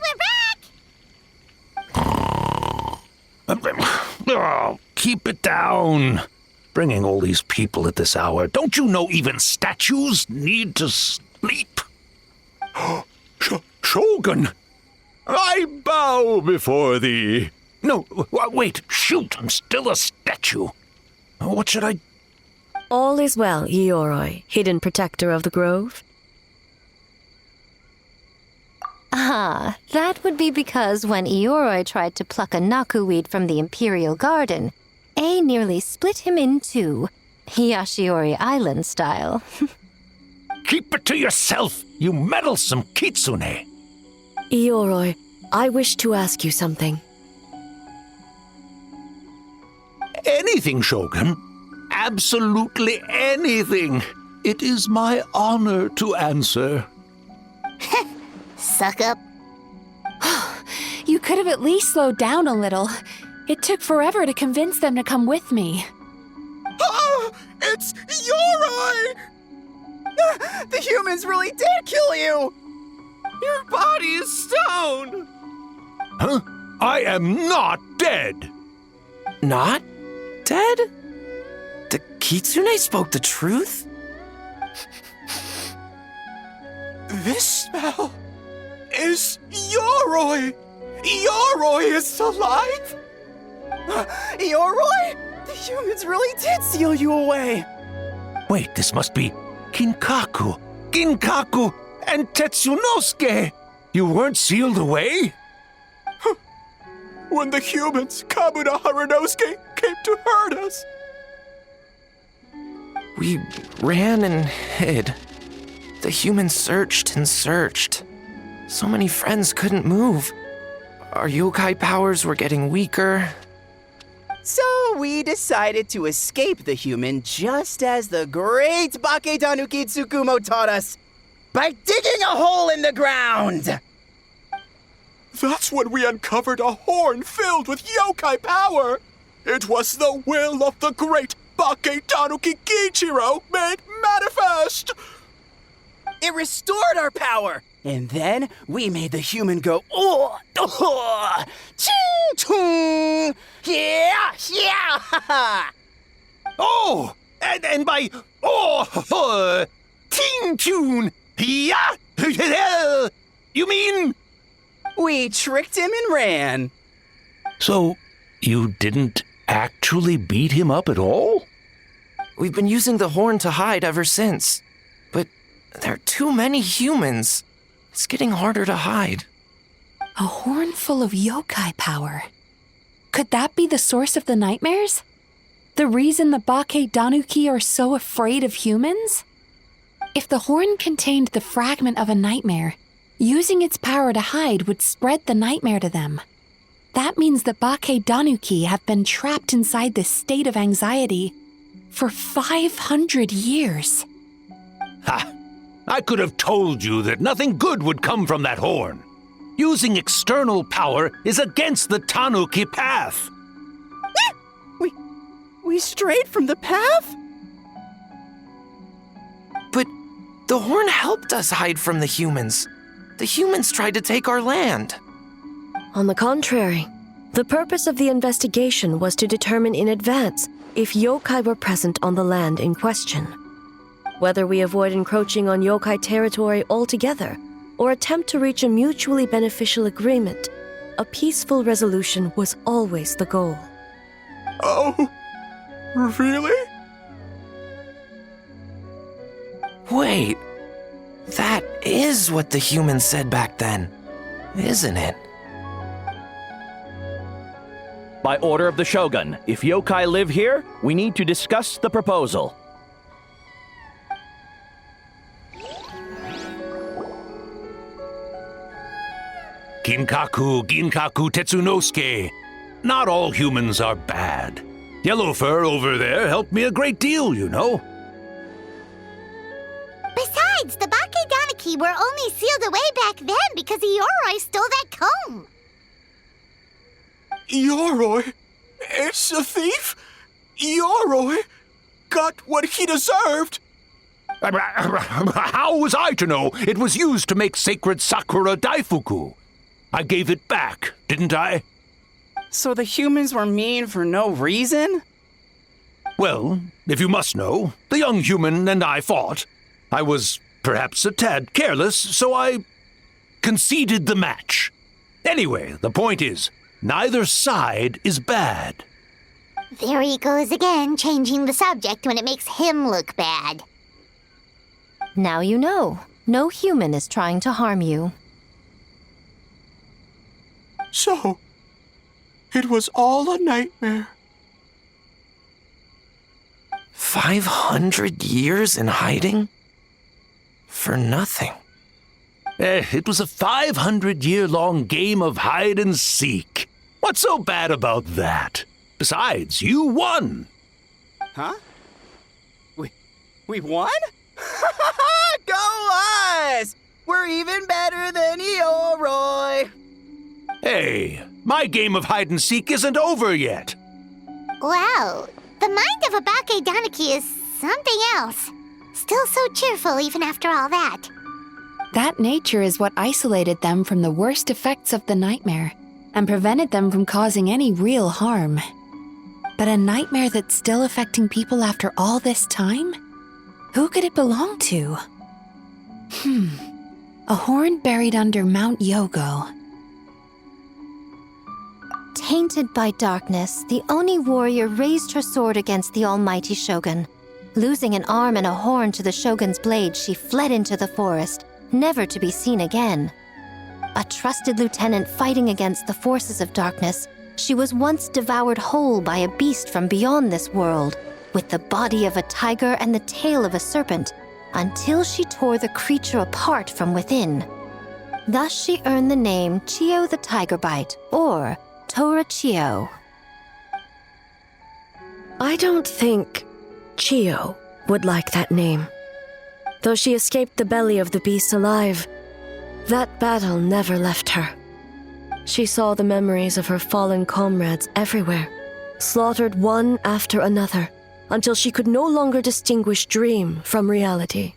we're back! Oh, keep it down. Bringing all these people at this hour. Don't you know even statues need to sleep? Shogun! I bow before thee. No, wait, shoot, I'm still a statue. What should I... All is well, Ioroi, hidden protector of the grove. Ah, that would be because when Ioroi tried to pluck a naku-weed from the Imperial Garden, A nearly split him in two, Yashiori Island style. Keep it to yourself, you meddlesome kitsune. Ioroi, I wish to ask you something. Anything, Shogun. Absolutely anything. It is my honor to answer. Suck up. You could have at least slowed down a little. It took forever to convince them to come with me. Oh, it's Ioroi! The humans really did kill you! Your body is stone! Huh? I am not dead! Not dead? The Kitsune spoke the truth? This smell is Ioroi! Ioroi is alive! Ioroi? The humans really did seal you away! Wait, this must be Kinkaku, Ginkaku, and Tetsunosuke! You weren't sealed away? When the humans, Kabuda Harunosuke, came to hurt us! We ran and hid. The humans searched and searched. So many friends couldn't move. Our yokai powers were getting weaker. So we decided to escape the human just as the great Baketanuki Tsukumo taught us, by digging a hole in the ground! That's when we uncovered a horn filled with yokai power! It was the will of the great Baketanuki Kichiro made manifest! It restored our power! And then we made the human go, oh, oh, ching, chung, yeah, yeah, Oh, and by, oh, ting tune, yeah, you mean? We tricked him and ran. So, you didn't actually beat him up at all? We've been using the horn to hide ever since. But there are too many humans. It's getting harder to hide. A horn full of yokai power. Could that be the source of the nightmares? The reason the Baketanuki are so afraid of humans? If the horn contained the fragment of a nightmare, using its power to hide would spread the nightmare to them. That means the Baketanuki have been trapped inside this state of anxiety for 500 years. Ha! I could have told you that nothing good would come from that horn. Using external power is against the Tanuki path. We strayed from the path? But the horn helped us hide from the humans. The humans tried to take our land. On the contrary, the purpose of the investigation was to determine in advance if yokai were present on the land in question. Whether we avoid encroaching on yokai territory altogether or attempt to reach a mutually beneficial agreement, a peaceful resolution was always the goal. Oh, really? Wait, that is what the humans said back then, isn't it? By order of the Shogun, if yokai live here, we need to discuss the proposal. Ginkaku, Tetsunosuke. Not all humans are bad. Yellowfur over there helped me a great deal, you know. Besides, the Baketanuki were only sealed away back then because Ioroi stole that comb. Ioroi is a thief? Ioroi got what he deserved? How was I to know it was used to make sacred Sakura Daifuku? I gave it back, didn't I? So the humans were mean for no reason? Well, if you must know, the young human and I fought. I was perhaps a tad careless, so I conceded the match. Anyway, the point is, neither side is bad. There he goes again, changing the subject when it makes him look bad. Now you know. No human is trying to harm you. So, it was all a nightmare. 500 years in hiding? For nothing. It was a 500-year-long game of hide and seek. What's so bad about that? Besides, you won. Huh? We won? Go us! We're even better than Ioroi! Hey, my game of hide and seek isn't over yet. Wow, the mind of a Bake Danuki is something else. Still so cheerful even after all that. That nature is what isolated them from the worst effects of the nightmare and prevented them from causing any real harm. But a nightmare that's still affecting people after all this time? Who could it belong to? A horn buried under Mount Yogo. Tainted by darkness, the Oni warrior raised her sword against the almighty shogun. Losing an arm and a horn to the shogun's blade, she fled into the forest, never to be seen again. A trusted lieutenant fighting against the forces of darkness, she was once devoured whole by a beast from beyond this world, with the body of a tiger and the tail of a serpent, until she tore the creature apart from within. Thus she earned the name Chiyo the Tigerbite, or Tora Chiyo. I don't think Chiyo would like that name. Though she escaped the belly of the beast alive, that battle never left her. She saw the memories of her fallen comrades everywhere, slaughtered one after another, until she could no longer distinguish dream from reality.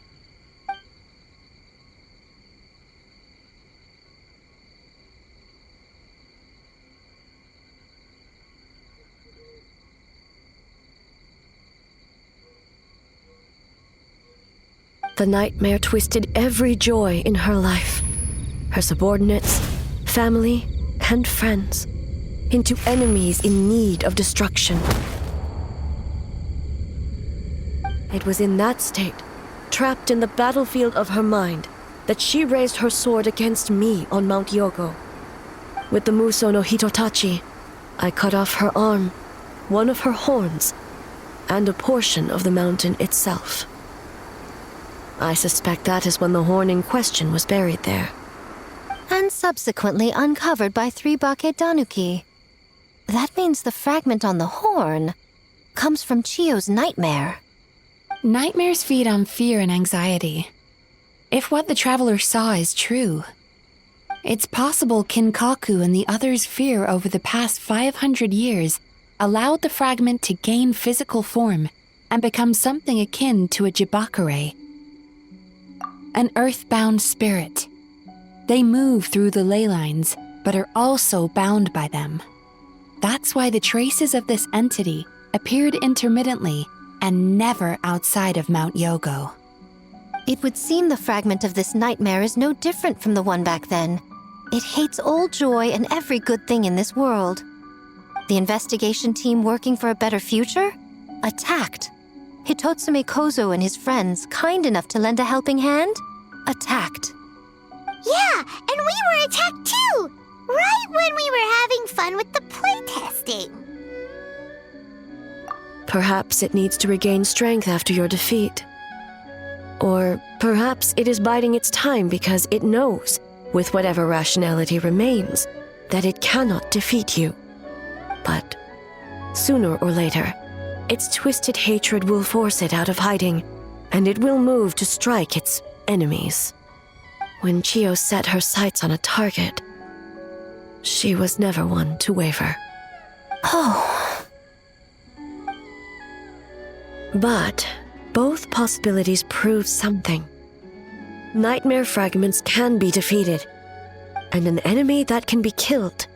The nightmare twisted every joy in her life, her subordinates, family, and friends, into enemies in need of destruction. It was in that state, trapped in the battlefield of her mind, that she raised her sword against me on Mount Yogo. With the Muso no Hitotachi, I cut off her arm, one of her horns, and a portion of the mountain itself. I suspect that is when the horn in question was buried there. And subsequently uncovered by 3 Bake Danuki. That means the fragment on the horn comes from Chiyo's nightmare. Nightmares feed on fear and anxiety. If what the traveler saw is true, it's possible Kinkaku and the others' fear over the past 500 years allowed the fragment to gain physical form and become something akin to a jibakure. An earthbound spirit. They move through the ley lines, but are also bound by them. That's why the traces of this entity appeared intermittently and never outside of Mount Yogo. It would seem the fragment of this nightmare is no different from the one back then. It hates all joy and every good thing in this world. The investigation team working for a better future? Attacked. Hitotsume Kozo and his friends, kind enough to lend a helping hand? Attacked. Yeah, and we were attacked too! Right when we were having fun with the playtesting. Perhaps it needs to regain strength after your defeat. Or perhaps it is biding its time because it knows, with whatever rationality remains, that it cannot defeat you. But sooner or later, its twisted hatred will force it out of hiding, and it will move to strike its enemies. When Chiyo set her sights on a target, she was never one to waver. Oh. But both possibilities prove something. Nightmare fragments can be defeated, and an enemy that can be killed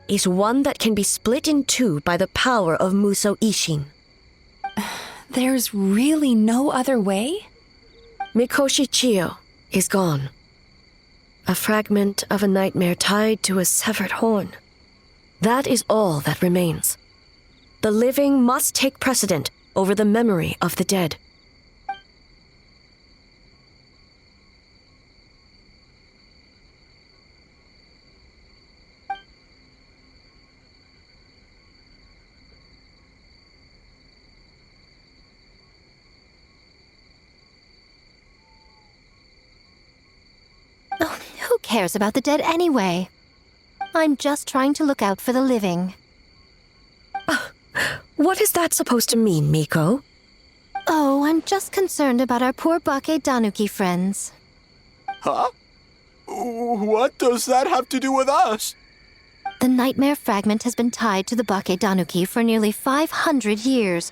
is one that can be split in two by the power of Muso Ishin. There's really no other way? Mikoshi Chiyo is gone. A fragment of a nightmare tied to a severed horn. That is all that remains. The living must take precedent over the memory of the dead. Oh, who cares about the dead anyway? I'm just trying to look out for the living. What is that supposed to mean, Miko? Oh, I'm just concerned about our poor Bake Danuki friends. Huh? What does that have to do with us? The nightmare fragment has been tied to the Bake Danuki for nearly 500 years.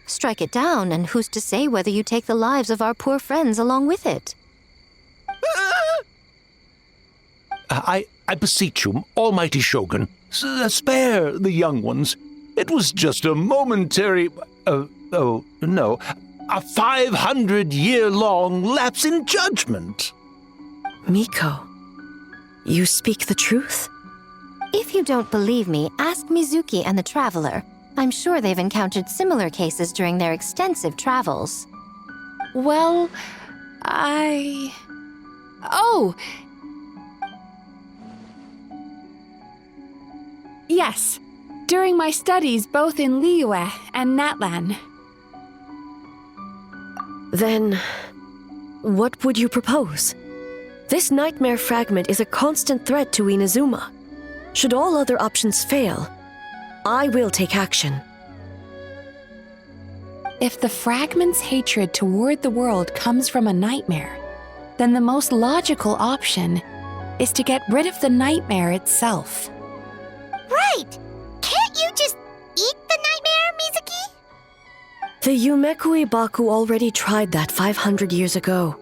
Strike it down, and who's to say whether you take the lives of our poor friends along with it? I beseech you, almighty Shogun, spare the young ones. It was just a momentary... a 500-year-long lapse in judgment. Miko, you speak the truth? If you don't believe me, ask Mizuki and the Traveler. I'm sure they've encountered similar cases during their extensive travels. Well, Oh! Yes, during my studies both in Liyue and Natlan. Then, what would you propose? This nightmare fragment is a constant threat to Inazuma. Should all other options fail, I will take action. If the fragment's hatred toward the world comes from a nightmare, then the most logical option is to get rid of the nightmare itself. Right! Can't you just eat the nightmare, Mizuki? The Yumekui Baku already tried that 500 years ago.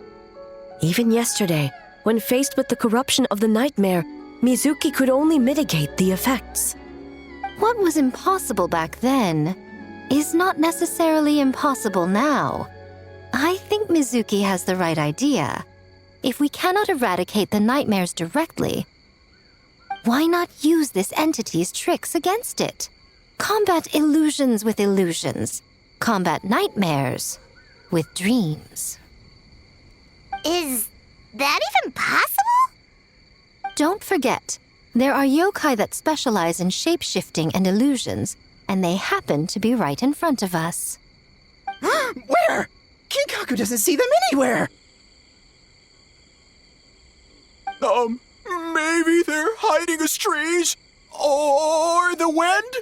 Even yesterday, when faced with the corruption of the nightmare, Mizuki could only mitigate the effects. What was impossible back then is not necessarily impossible now. I think Mizuki has the right idea. If we cannot eradicate the nightmares directly, why not use this entity's tricks against it? Combat illusions with illusions. Combat nightmares with dreams. Is that even possible? Don't forget, there are yokai that specialize in shape-shifting and illusions, and they happen to be right in front of us. Where? Kinkaku doesn't see them anywhere! Maybe they're hiding us trees? Or the wind?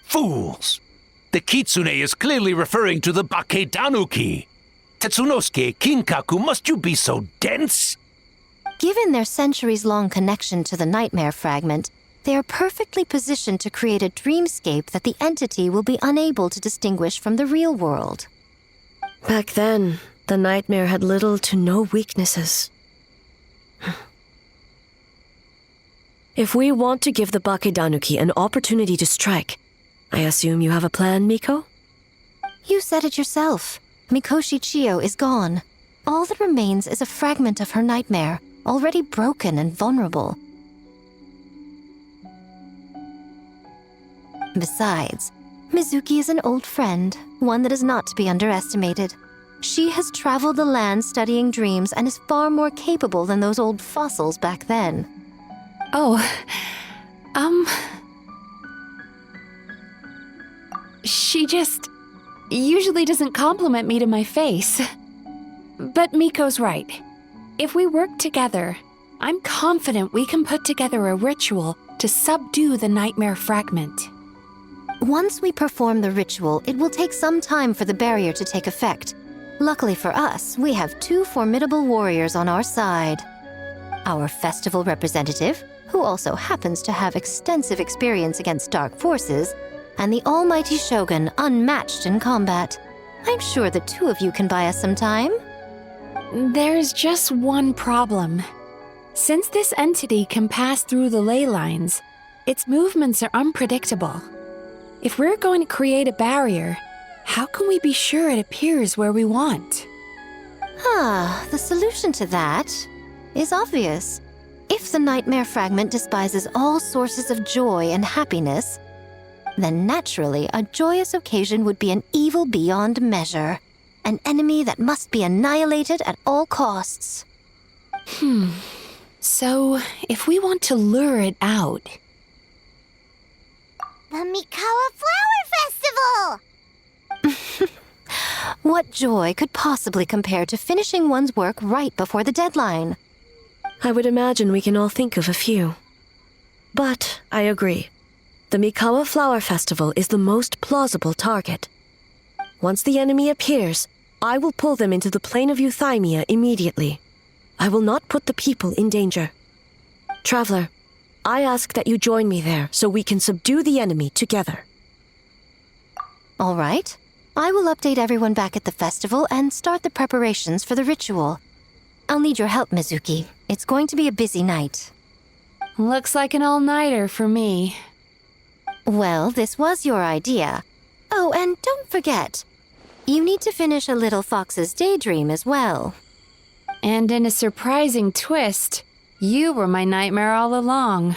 Fools! The kitsune is clearly referring to the Bake Danuki. Tetsunosuke, Kinkaku, must you be so dense? Given their centuries-long connection to the nightmare fragment, they are perfectly positioned to create a dreamscape that the entity will be unable to distinguish from the real world. Back then, the nightmare had little to no weaknesses. If we want to give the Bake Danuki an opportunity to strike, I assume you have a plan, Miko? You said it yourself. Mikoshi Chiyo is gone. All that remains is a fragment of her nightmare, already broken and vulnerable. Besides, Mizuki is an old friend, one that is not to be underestimated. She has traveled the land studying dreams and is far more capable than those old fossils back then. She just usually doesn't compliment me to my face. But Miko's right. If we work together, I'm confident we can put together a ritual to subdue the nightmare fragment. Once we perform the ritual, it will take some time for the barrier to take effect. Luckily for us, we have two formidable warriors on our side. Our festival representative, who also happens to have extensive experience against dark forces, and the almighty Shogun, unmatched in combat. I'm sure the two of you can buy us some time. There's just one problem. Since this entity can pass through the ley lines, its movements are unpredictable. If we're going to create a barrier, how can we be sure it appears where we want? The solution to that is obvious. If the nightmare fragment despises all sources of joy and happiness, then naturally a joyous occasion would be an evil beyond measure, an enemy that must be annihilated at all costs. So, if we want to lure it out... The Mikawa Flower Festival! What joy could possibly compare to finishing one's work right before the deadline? I would imagine we can all think of a few. But I agree. The Mikawa Flower Festival is the most plausible target. Once the enemy appears, I will pull them into the plane of Euthymia immediately. I will not put the people in danger. Traveler, I ask that you join me there so we can subdue the enemy together. All right. I will update everyone back at the festival and start the preparations for the ritual. I'll need your help, Mizuki. It's going to be a busy night. Looks like an all-nighter for me. Well, this was your idea. Oh, and don't forget, you need to finish a Little Fox's Daydream as well. And in a surprising twist, you were my nightmare all along.